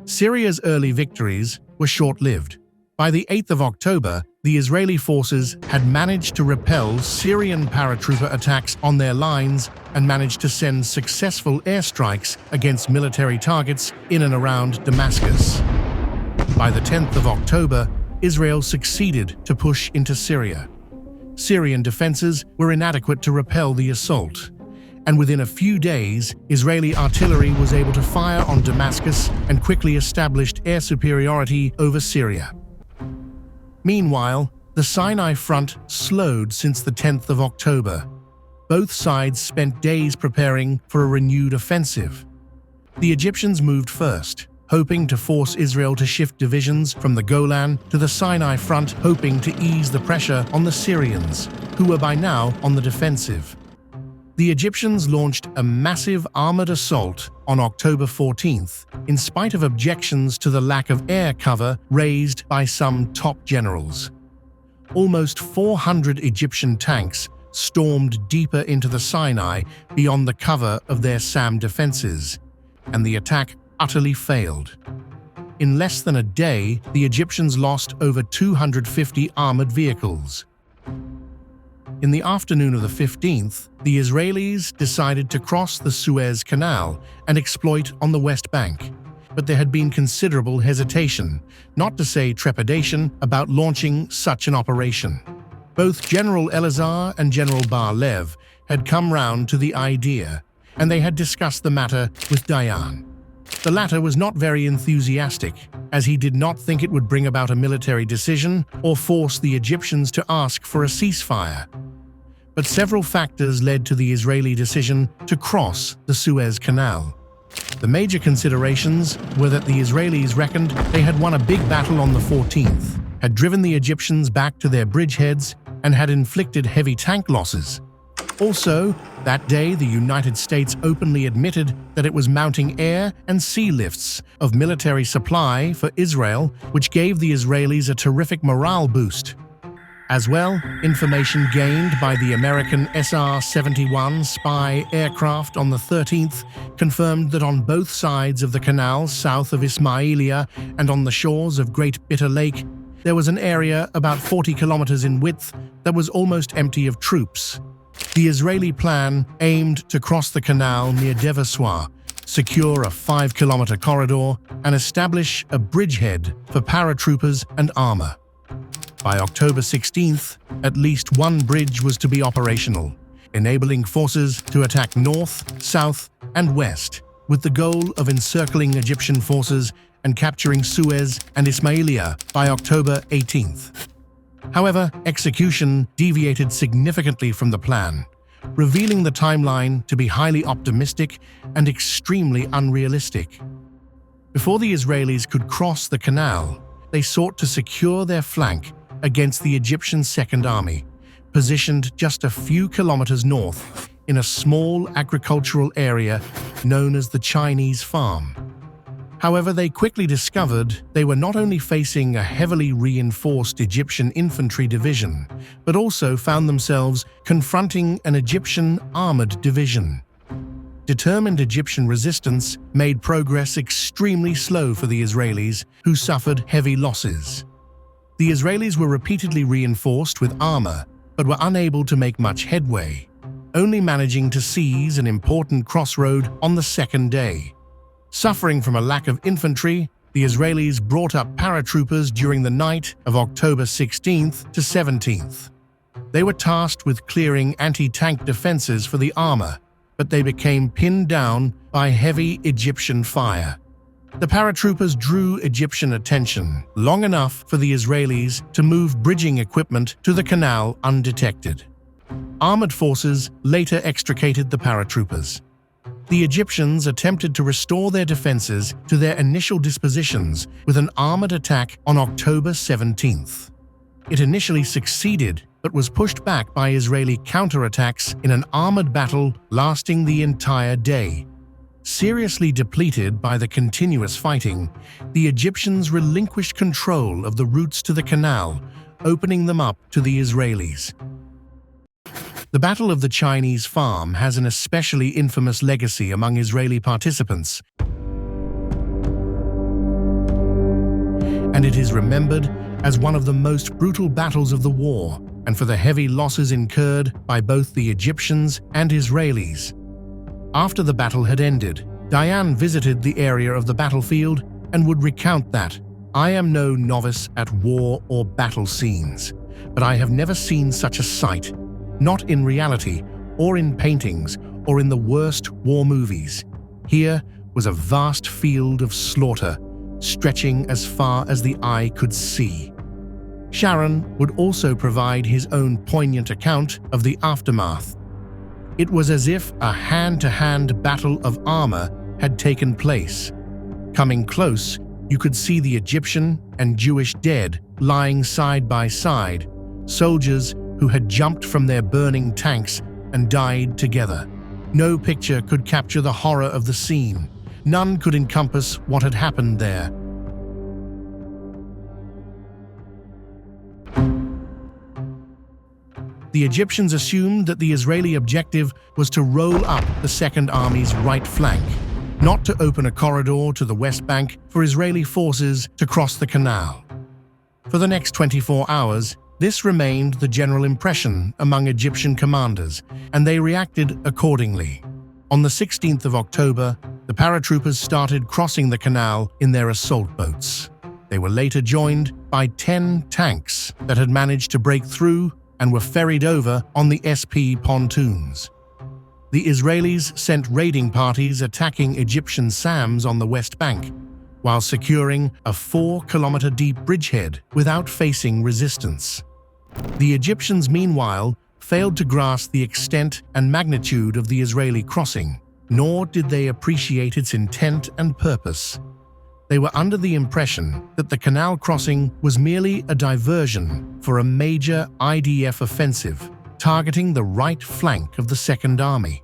Syria's early victories were short-lived. By the 8th of October, the Israeli forces had managed to repel Syrian paratrooper attacks on their lines and managed to send successful airstrikes against military targets in and around Damascus. By the 10th of October, Israel succeeded to push into Syria. Syrian defenses were inadequate to repel the assault, and within a few days, Israeli artillery was able to fire on Damascus and quickly established air superiority over Syria. Meanwhile, the Sinai front slowed since the 10th of October. Both sides spent days preparing for a renewed offensive. The Egyptians moved first, hoping to force Israel to shift divisions from the Golan to the Sinai front, hoping to ease the pressure on the Syrians, who were by now on the defensive. The Egyptians launched a massive armored assault on October 14th, in spite of objections to the lack of air cover raised by some top generals. Almost 400 Egyptian tanks stormed deeper into the Sinai beyond the cover of their SAM defenses, and the attack utterly failed. In less than a day, the Egyptians lost over 250 armored vehicles. In the afternoon of the 15th, the Israelis decided to cross the Suez Canal and exploit on the West Bank. But there had been considerable hesitation, not to say trepidation, about launching such an operation. Both General Elazar and General Bar-Lev had come round to the idea, and they had discussed the matter with Dayan. The latter was not very enthusiastic, as he did not think it would bring about a military decision or force the Egyptians to ask for a ceasefire. But several factors led to the Israeli decision to cross the Suez Canal. The major considerations were that the Israelis reckoned they had won a big battle on the 14th, had driven the Egyptians back to their bridgeheads, and had inflicted heavy tank losses. Also, that day the United States openly admitted that it was mounting air and sea lifts of military supply for Israel, which gave the Israelis a terrific morale boost. As well, information gained by the American SR-71 spy aircraft on the 13th confirmed that on both sides of the canal south of Ismailia and on the shores of Great Bitter Lake, there was an area about 40 kilometers in width that was almost empty of troops. The Israeli plan aimed to cross the canal near Devassois, secure a 5-kilometer corridor, and establish a bridgehead for paratroopers and armor. By October 16th, at least one bridge was to be operational, enabling forces to attack north, south, and west, with the goal of encircling Egyptian forces and capturing Suez and Ismailia by October 18th. However, execution deviated significantly from the plan, revealing the timeline to be highly optimistic and extremely unrealistic. Before the Israelis could cross the canal, they sought to secure their flank against the Egyptian Second Army, positioned just a few kilometers north in a small agricultural area known as the Chinese Farm. However, they quickly discovered they were not only facing a heavily reinforced Egyptian infantry division, but also found themselves confronting an Egyptian armored division. Determined Egyptian resistance made progress extremely slow for the Israelis, who suffered heavy losses. The Israelis were repeatedly reinforced with armor, but were unable to make much headway, only managing to seize an important crossroad on the second day. Suffering from a lack of infantry, the Israelis brought up paratroopers during the night of October 16th to 17th. They were tasked with clearing anti-tank defenses for the armor, but they became pinned down by heavy Egyptian fire. The paratroopers drew Egyptian attention long enough for the Israelis to move bridging equipment to the canal undetected. Armored forces later extricated the paratroopers. The Egyptians attempted to restore their defenses to their initial dispositions with an armored attack on October 17th. It initially succeeded, but was pushed back by Israeli counterattacks in an armored battle lasting the entire day. Seriously depleted by the continuous fighting, the Egyptians relinquished control of the routes to the canal, opening them up to the Israelis. The Battle of the Chinese Farm has an especially infamous legacy among Israeli participants, and it is remembered as one of the most brutal battles of the war, and for the heavy losses incurred by both the Egyptians and Israelis. After the battle had ended, Diane visited the area of the battlefield and would recount that, "I am no novice at war or battle scenes, but I have never seen such a sight, not in reality, or in paintings, or in the worst war movies. Here was a vast field of slaughter, stretching as far as the eye could see." Sharon would also provide his own poignant account of the aftermath. It was as if a hand-to-hand battle of armor had taken place. Coming close, you could see the Egyptian and Jewish dead lying side by side, soldiers who had jumped from their burning tanks and died together. No picture could capture the horror of the scene. None could encompass what had happened there. The Egyptians assumed that the Israeli objective was to roll up the Second Army's right flank, not to open a corridor to the West Bank for Israeli forces to cross the Canal. For the next 24 hours, this remained the general impression among Egyptian commanders, and they reacted accordingly. On the 16th of October, the paratroopers started crossing the canal in their assault boats. They were later joined by 10 tanks that had managed to break through and were ferried over on the SP pontoons. The Israelis sent raiding parties attacking Egyptian SAMs on the West Bank, while securing a 4-kilometer-deep bridgehead without facing resistance. The Egyptians, meanwhile, failed to grasp the extent and magnitude of the Israeli crossing, nor did they appreciate its intent and purpose. They were under the impression that the canal crossing was merely a diversion for a major IDF offensive, targeting the right flank of the Second Army.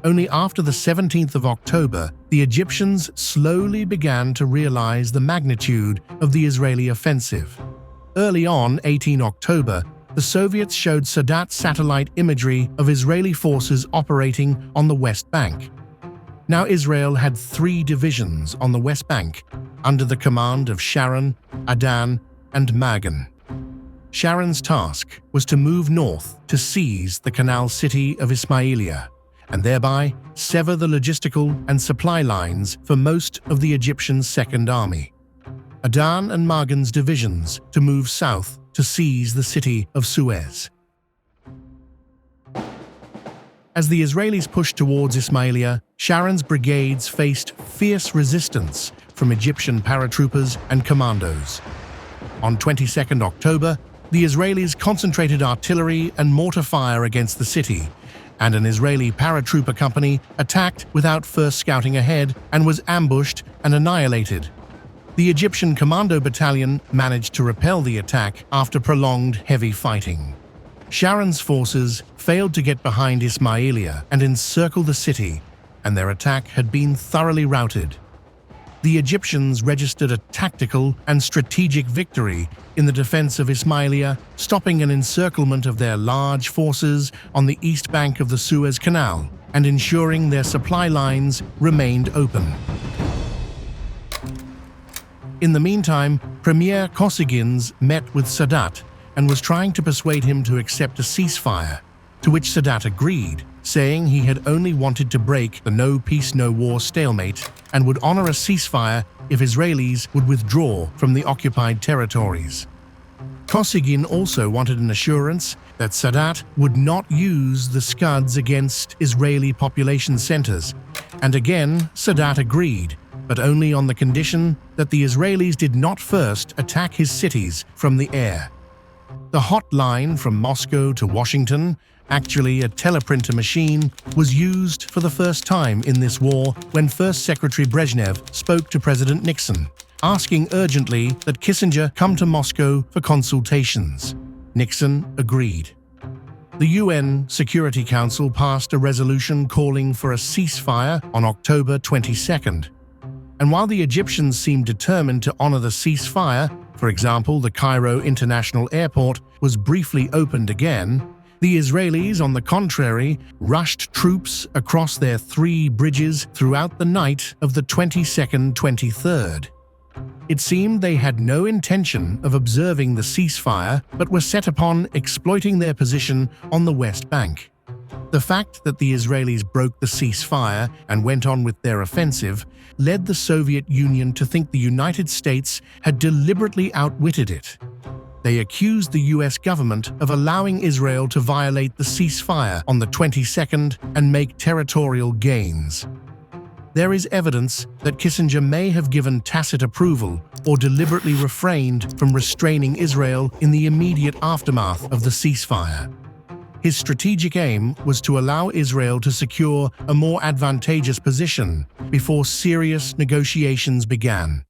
Only after the 17th of October, the Egyptians slowly began to realize the magnitude of the Israeli offensive. Early on, 18 October, the Soviets showed Sadat satellite imagery of Israeli forces operating on the West Bank. Now Israel had 3 divisions on the West Bank, under the command of Sharon, Adan, and Magan. Sharon's task was to move north to seize the canal city of Ismailia, and thereby sever the logistical and supply lines for most of the Egyptian Second Army. Adan and Magan's divisions to move south to seize the city of Suez. As the Israelis pushed towards Ismailia, Sharon's brigades faced fierce resistance from Egyptian paratroopers and commandos. On 22nd October, the Israelis concentrated artillery and mortar fire against the city, and an Israeli paratrooper company attacked without first scouting ahead and was ambushed and annihilated. The Egyptian Commando Battalion managed to repel the attack after prolonged heavy fighting. Sharon's forces failed to get behind Ismailia and encircle the city, and their attack had been thoroughly routed. The Egyptians registered a tactical and strategic victory in the defense of Ismailia, stopping an encirclement of their large forces on the east bank of the Suez Canal and ensuring their supply lines remained open. In the meantime, Premier Kosygin met with Sadat and was trying to persuade him to accept a ceasefire, to which Sadat agreed, saying he had only wanted to break the no peace, no war stalemate and would honor a ceasefire if Israelis would withdraw from the occupied territories. Kosygin also wanted an assurance that Sadat would not use the Scuds against Israeli population centers, and again Sadat agreed, but only on the condition that the Israelis did not first attack his cities from the air. The hotline from Moscow to Washington, actually a teleprinter machine, was used for the first time in this war when First Secretary Brezhnev spoke to President Nixon, asking urgently that Kissinger come to Moscow for consultations. Nixon agreed. The UN Security Council passed a resolution calling for a ceasefire on October 22nd. And while the Egyptians seemed determined to honor the ceasefire, for example, the Cairo International Airport was briefly opened again, The Israelis, on the contrary, rushed troops across their 3 bridges throughout the night of the 22nd, 23rd. It seemed they had no intention of observing the ceasefire, but were set upon exploiting their position on the West Bank. The fact that the Israelis broke the ceasefire and went on with their offensive led the Soviet Union to think the United States had deliberately outwitted it. They accused the US government of allowing Israel to violate the ceasefire on the 22nd and make territorial gains. There is evidence that Kissinger may have given tacit approval or deliberately refrained from restraining Israel in the immediate aftermath of the ceasefire. His strategic aim was to allow Israel to secure a more advantageous position before serious negotiations began.